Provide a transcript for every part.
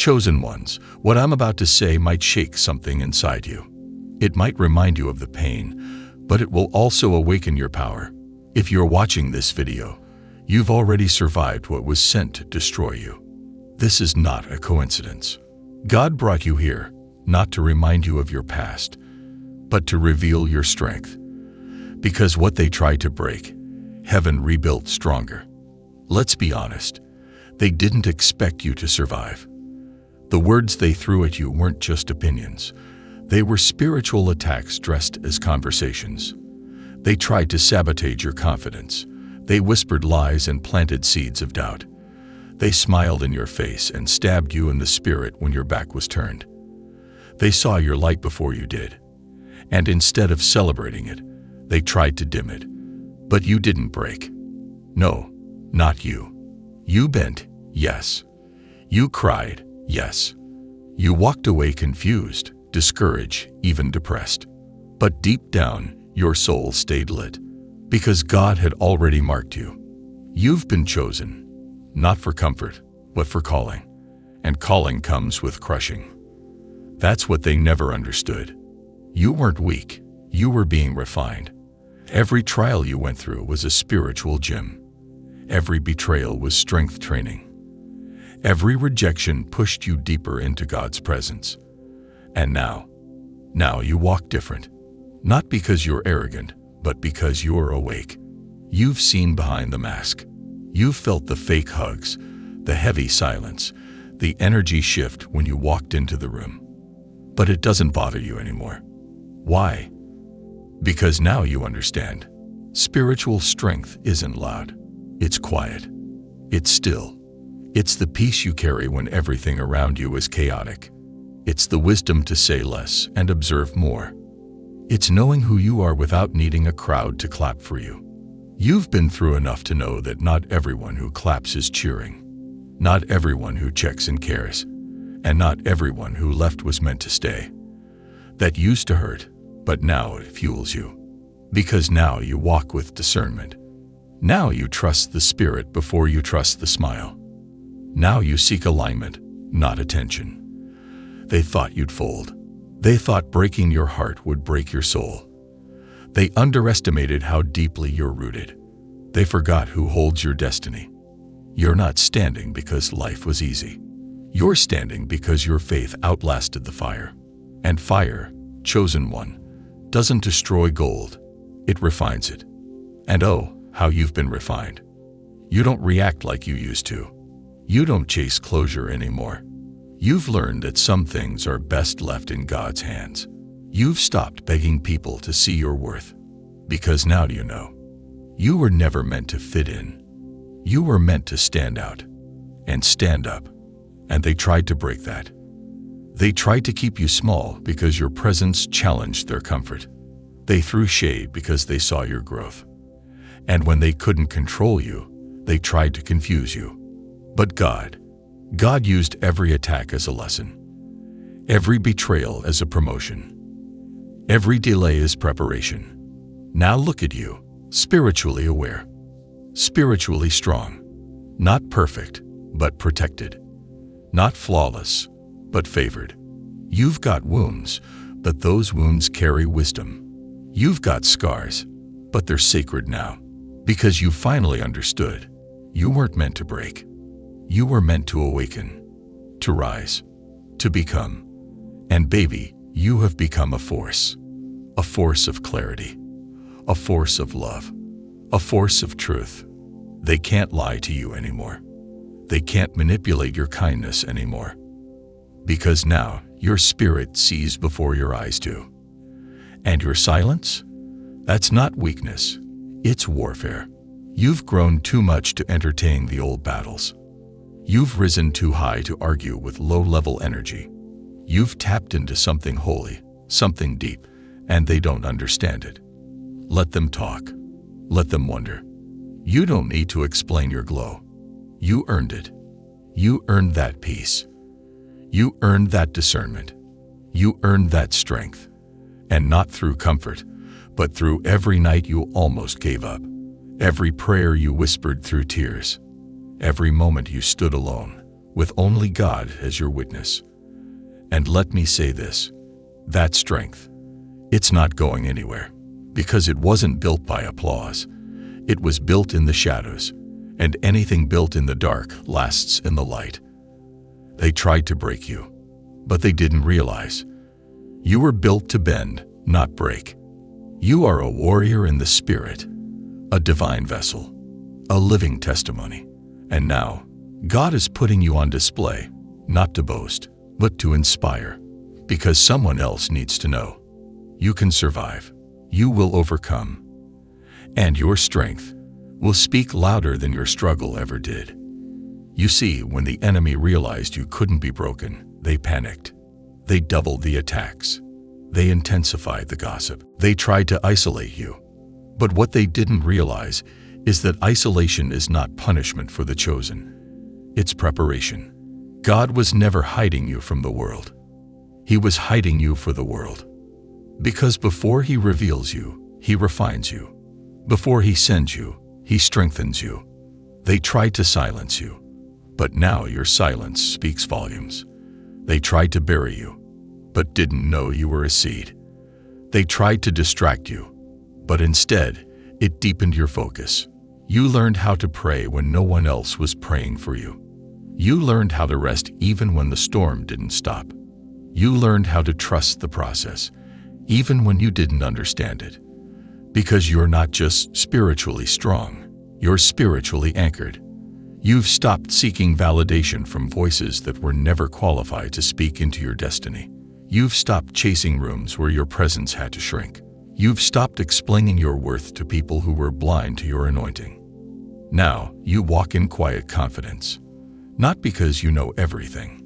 Chosen ones, what I'm about to say might shake something inside you. It might remind you of the pain, but it will also awaken your power. If you're watching this video, you've already survived what was sent to destroy you. This is not a coincidence. God brought you here, not to remind you of your past, but to reveal your strength. Because what they tried to break, heaven rebuilt stronger. Let's be honest, they didn't expect you to survive. The words they threw at you weren't just opinions. They were spiritual attacks dressed as conversations. They tried to sabotage your confidence. They whispered lies and planted seeds of doubt. They smiled in your face and stabbed you in the spirit when your back was turned. They saw your light before you did. And instead of celebrating it, they tried to dim it. But you didn't break. No, not you. You bent, yes. You cried, yes. You walked away confused, discouraged, even depressed. But deep down, your soul stayed lit. Because God had already marked you. You've been chosen, not for comfort, but for calling. And calling comes with crushing. That's what they never understood. You weren't weak, you were being refined. Every trial you went through was a spiritual gym. Every betrayal was strength training. Every rejection pushed you deeper into God's presence. And now you walk different. Not because you're arrogant, but because you're awake. You've seen behind the mask. You've felt the fake hugs, the heavy silence, the energy shift when you walked into the room. But it doesn't bother you anymore. Why? Because now you understand. Spiritual strength isn't loud. It's quiet. It's still. It's the peace you carry when everything around you is chaotic. It's the wisdom to say less and observe more. It's knowing who you are without needing a crowd to clap for you. You've been through enough to know that not everyone who claps is cheering. Not everyone who checks and cares. And not everyone who left was meant to stay. That used to hurt, but now it fuels you. Because now you walk with discernment. Now you trust the spirit before you trust the smile. Now you seek alignment, not attention. They thought you'd fold. They thought breaking your heart would break your soul. They underestimated how deeply you're rooted. They forgot who holds your destiny. You're not standing because life was easy. You're standing because your faith outlasted the fire. And fire, chosen one, doesn't destroy gold. It refines it. And oh, how you've been refined. You don't react like you used to. You don't chase closure anymore. You've learned that some things are best left in God's hands. You've stopped begging people to see your worth. Because now you know. You were never meant to fit in. You were meant to stand out. And stand up. And they tried to break that. They tried to keep you small because your presence challenged their comfort. They threw shade because they saw your growth. And when they couldn't control you, they tried to confuse you. But God used every attack as a lesson. Every betrayal as a promotion. Every delay as preparation. Now look at you, spiritually aware. Spiritually strong. Not perfect, but protected. Not flawless, but favored. You've got wounds, but those wounds carry wisdom. You've got scars, but they're sacred now. Because you finally understood. You weren't meant to break. You were meant to awaken, to rise, to become. And baby, you have become a force of clarity, a force of love, a force of truth. They can't lie to you anymore. They can't manipulate your kindness anymore. Because now your spirit sees before your eyes do. And your silence? That's not weakness, it's warfare. You've grown too much to entertain the old battles. You've risen too high to argue with low-level energy. You've tapped into something holy, something deep, and they don't understand it. Let them talk. Let them wonder. You don't need to explain your glow. You earned it. You earned that peace. You earned that discernment. You earned that strength. And not through comfort, but through every night you almost gave up. Every prayer you whispered through tears. Every moment you stood alone. with only God as your witness. And let me say this, that strength, it's not going anywhere, because it wasn't built by applause. It was built in the shadows, and anything built in the dark lasts in the light. They tried to break you, but they didn't realize. You were built to bend, not break. You are a warrior in the spirit, a divine vessel, a living testimony. And now, God is putting you on display, not to boast, but to inspire, because someone else needs to know. You can survive. You will overcome. And your strength will speak louder than your struggle ever did. You see, when the enemy realized you couldn't be broken, they panicked. They doubled the attacks. They intensified the gossip. They tried to isolate you. But what they didn't realize is that isolation is not punishment for the chosen. It's preparation. God was never hiding you from the world. He was hiding you for the world. Because before He reveals you, He refines you. Before He sends you, He strengthens you. They tried to silence you, but now your silence speaks volumes. They tried to bury you, but didn't know you were a seed. They tried to distract you, but instead, it deepened your focus. You learned how to pray when no one else was praying for you. You learned how to rest even when the storm didn't stop. You learned how to trust the process, even when you didn't understand it. Because you're not just spiritually strong, you're spiritually anchored. You've stopped seeking validation from voices that were never qualified to speak into your destiny. You've stopped chasing rooms where your presence had to shrink. You've stopped explaining your worth to people who were blind to your anointing. Now, you walk in quiet confidence, not because you know everything,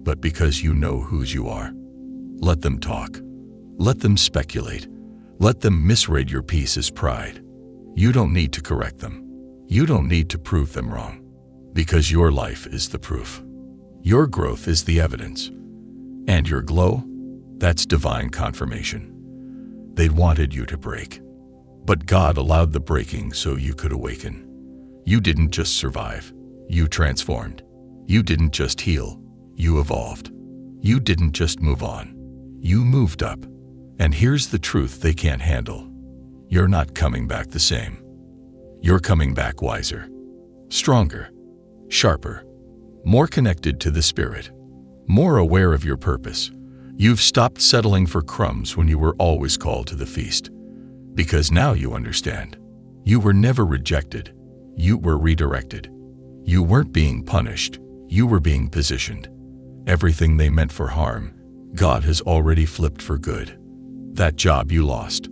but because you know whose you are. Let them talk. Let them speculate. Let them misread your peace as pride. You don't need to correct them. You don't need to prove them wrong, because your life is the proof. Your growth is the evidence. And your glow, that's divine confirmation. They wanted you to break, but God allowed the breaking so you could awaken. You didn't just survive, you transformed. You didn't just heal, you evolved. You didn't just move on, you moved up. And here's the truth they can't handle. You're not coming back the same. You're coming back wiser, stronger, sharper, more connected to the Spirit, more aware of your purpose. You've stopped settling for crumbs when you were always called to the feast. Because now you understand. You were never rejected. You were redirected. You weren't being punished. You were being positioned. Everything they meant for harm, God has already flipped for good. That job you lost,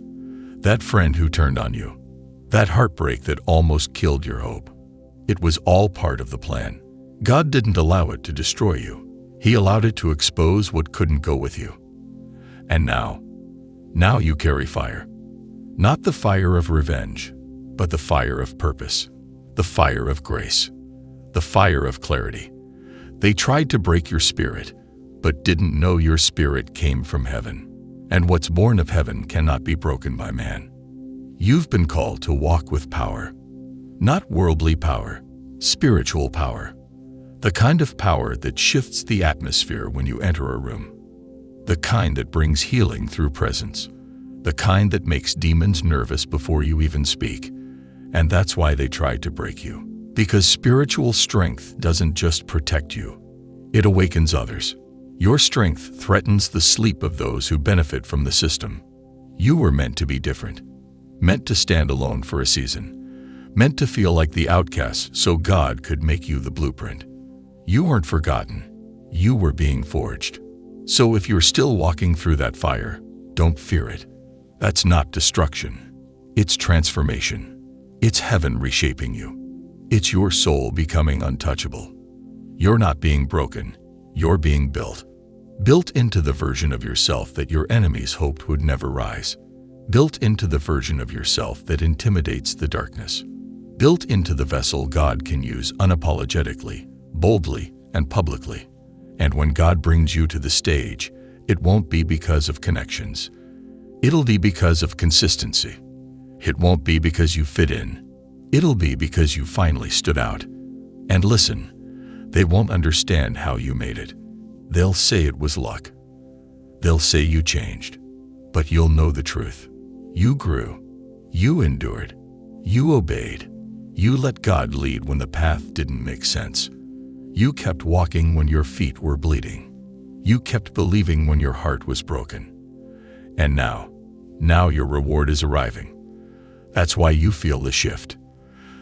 that friend who turned on you, that heartbreak that almost killed your hope. It was all part of the plan. God didn't allow it to destroy you. He allowed it to expose what couldn't go with you. And now you carry fire. Not the fire of revenge, but the fire of purpose, the fire of grace, the fire of clarity. They tried to break your spirit, but didn't know your spirit came from heaven. And what's born of heaven cannot be broken by man. You've been called to walk with power. Not worldly power, spiritual power. The kind of power that shifts the atmosphere when you enter a room. The kind that brings healing through presence. The kind that makes demons nervous before you even speak. And that's why they tried to break you. Because spiritual strength doesn't just protect you. It awakens others. Your strength threatens the sleep of those who benefit from the system. You were meant to be different. Meant to stand alone for a season. Meant to feel like the outcast so God could make you the blueprint. You weren't forgotten. You were being forged. So if you're still walking through that fire, don't fear it. That's not destruction. It's transformation. It's heaven reshaping you. It's your soul becoming untouchable. You're not being broken. You're being built. Built into the version of yourself that your enemies hoped would never rise. Built into the version of yourself that intimidates the darkness. Built into the vessel God can use unapologetically, boldly, and publicly. And when God brings you to the stage, it won't be because of connections. It'll be because of consistency. It won't be because you fit in. It'll be because you finally stood out. And listen, They won't understand how you made it. They'll say it was luck. They'll say you changed. But you'll know the truth. You grew. You endured. You obeyed. You let God lead when the path didn't make sense. You kept walking when your feet were bleeding. You kept believing when your heart was broken. And now your reward is arriving. That's why you feel the shift.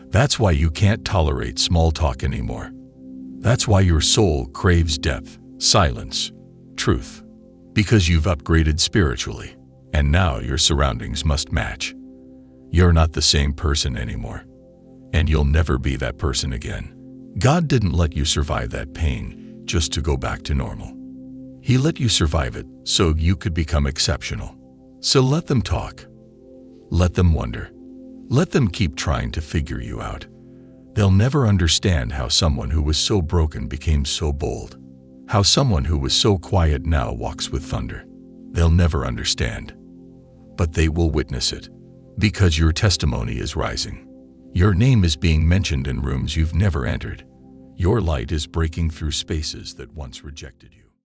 That's why you can't tolerate small talk anymore. That's why your soul craves depth, silence, truth. Because you've upgraded spiritually, and now your surroundings must match. You're not the same person anymore, and you'll never be that person again. God didn't let you survive that pain just to go back to normal. He let you survive it so you could become exceptional. So let them talk. Let them wonder. Let them keep trying to figure you out. They'll never understand how someone who was so broken became so bold. How someone who was so quiet now walks with thunder. They'll never understand. But they will witness it. Because your testimony is rising. Your name is being mentioned in rooms you've never entered. Your light is breaking through spaces that once rejected you.